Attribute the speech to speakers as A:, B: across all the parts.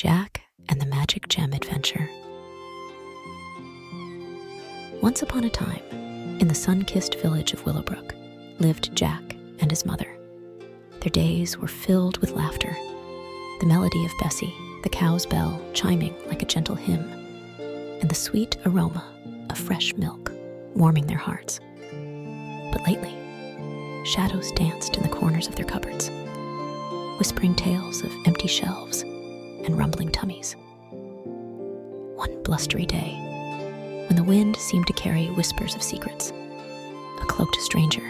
A: Jack and the Magic Gem Adventure. Once upon a time, in the sun-kissed village of Willowbrook, lived Jack and his mother. Their days were filled with laughter, the melody of Bessie, the cow's bell chiming like a gentle hymn, and the sweet aroma of fresh milk warming their hearts. But lately, shadows danced in the corners of their cupboards, whispering tales of empty shelves and rumbling tummies. One blustery day, when the wind seemed to carry whispers of secrets, a cloaked stranger,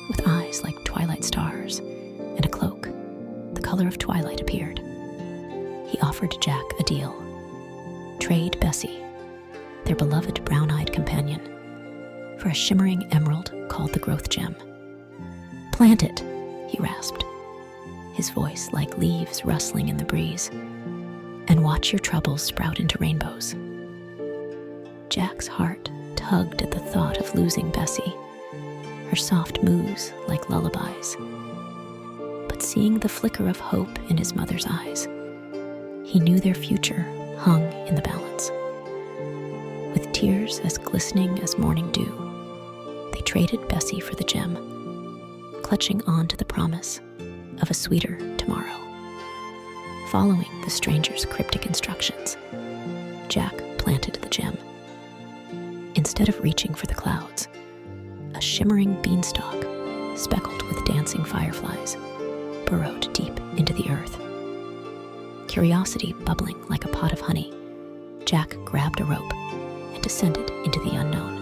A: with eyes like twilight stars and a cloak the color of twilight, appeared. He offered Jack a deal. Trade Bessie, their beloved brown-eyed companion, for a shimmering emerald called the growth gem. "Plant it," he rasped, his voice like leaves rustling in the breeze, "and watch your troubles sprout into rainbows." Jack's heart tugged at the thought of losing Bessie, her soft moos like lullabies. But seeing the flicker of hope in his mother's eyes, he knew their future hung in the balance. With tears as glistening as morning dew, they traded Bessie for the gem, clutching on to the promise of a sweeter tomorrow. Following the stranger's cryptic instructions, Jack planted the gem. Instead of reaching for the clouds, a shimmering beanstalk, speckled with dancing fireflies, burrowed deep into the earth. Curiosity bubbling like a pot of honey, Jack grabbed a rope and descended into the unknown.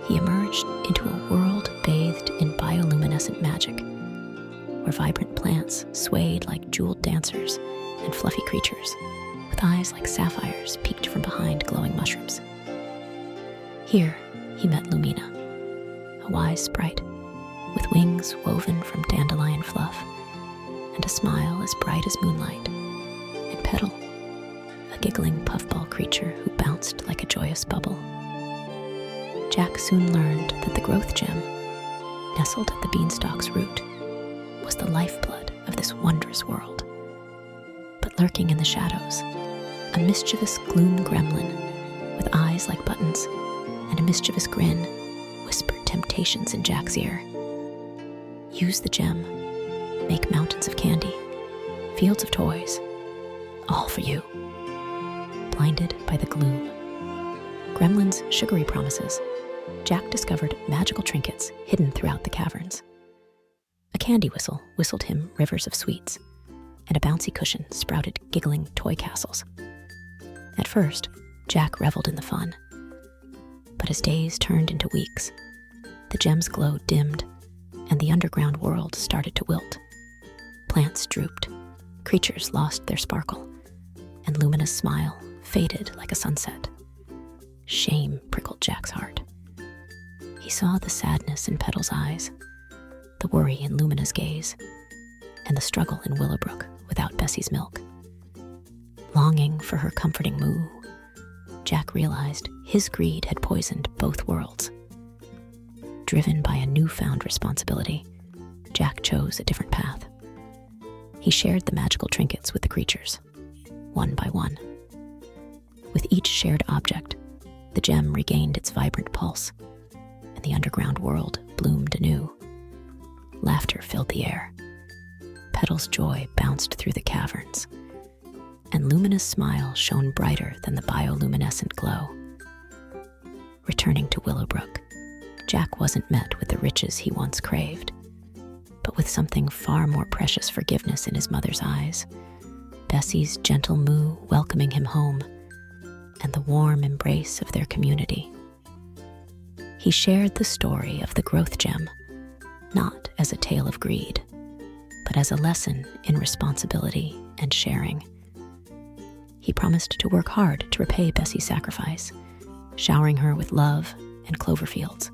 A: He emerged into a world bathed in bioluminescent magic, where vibrant plants swayed like jeweled dancers and fluffy creatures with eyes like sapphires peeked from behind glowing mushrooms. Here he met Lumina, a wise sprite with wings woven from dandelion fluff and a smile as bright as moonlight, and Petal, a giggling puffball creature who bounced like a joyous bubble. Jack soon learned that the growth gem, nestled at the beanstalk's root, was the lifeblood of this wondrous world. But lurking in the shadows, a mischievous gloom gremlin with eyes like buttons and a mischievous grin whispered temptations in Jack's ear. Use the gem, make mountains of candy, fields of toys, all for you. Blinded by the gloom, Gremlin's sugary promises, Jack discovered magical trinkets hidden throughout the caverns. A candy whistle whistled him rivers of sweets, and a bouncy cushion sprouted giggling toy castles. At first, Jack reveled in the fun. But as days turned into weeks, the gem's glow dimmed, and the underground world started to wilt. Plants drooped, creatures lost their sparkle, and Lumina's smile faded like a sunset. Shame prickled Jack's heart. He saw the sadness in Petal's eyes, the worry in Lumina's gaze, and the struggle in Willowbrook without Bessie's milk. Longing for her comforting moo, Jack realized his greed had poisoned both worlds. Driven by a newfound responsibility, Jack chose a different path. He shared the magical trinkets with the creatures, one by one. With each shared object, the gem regained its vibrant pulse, and the underground world bloomed anew. Laughter filled the air. Petal's joy bounced through the caverns, and Lumina's smile shone brighter than the bioluminescent glow. Returning to Willowbrook, Jack wasn't met with the riches he once craved, but with something far more precious: forgiveness in his mother's eyes, Bessie's gentle moo welcoming him home, and the warm embrace of their community. He shared the story of the growth gem, not as a tale of greed, but as a lesson in responsibility and sharing. He promised to work hard to repay Bessie's sacrifice, showering her with love and clover fields.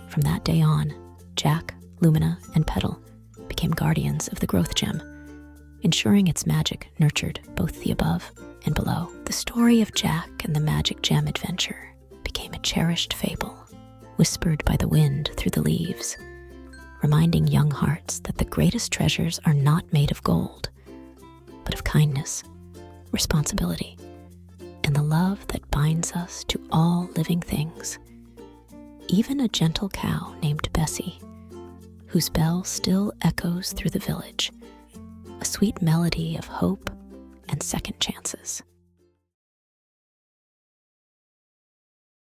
A: From that day on, Jack, Lumina, and Petal became guardians of the growth gem, ensuring its magic nurtured both the above and below. The story of Jack and the Magic Gem Adventure became a cherished fable, whispered by the wind through the leaves, reminding young hearts that the greatest treasures are not made of gold, but of kindness kindness, responsibility, and the love that binds us to all living things. Even a gentle cow named Bessie, whose bell still echoes through the village, a sweet melody of hope and second chances.